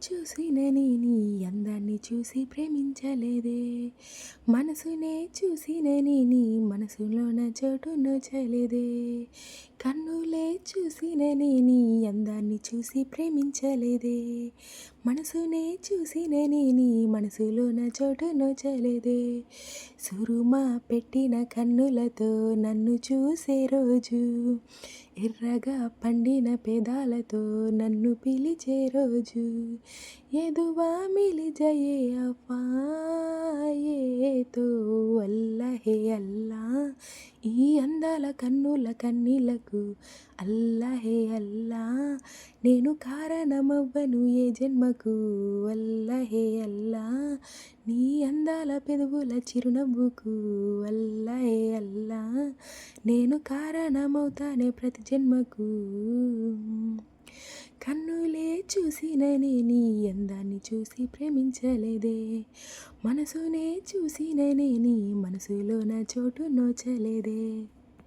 చూసినని నీ అందాన్ని చూసి ప్రేమించలేదే మనసునే చూసినని నీ మనసులోన చోటు నోచలేదే కన్నులే చూసినని నీ అందాన్ని చూసి ప్రేమించలేదే మనసునే చూసినని నీ మనసులోన చోటు నోచలేదే సురుమా పెట్టిన కన్నులతో నన్ను చూసే రోజు ఎర్రగా పండిన పెదాలతో నన్ను పిలిచే రోజు ఎదువా మిలిజయే అఫాయేతో అల్లహే అల్లా ఈ అందాల కన్నుల కన్నీలకు అల్లహే అల్లా నేను కారణమవ్వను ఏ జన్మకు అల్లహే అల్లా నీ అందాల పెదవుల చిరునవ్వుకు అల్లహే అల్లా నేను కారణమవుతానే ప్రతి జన్మకు కన్నులే చూసినని నీ అందాన్ని చూసి ప్రేమించలేదే మనసునే చూసినని నీ మనసులో నా చోటు నోచలేదే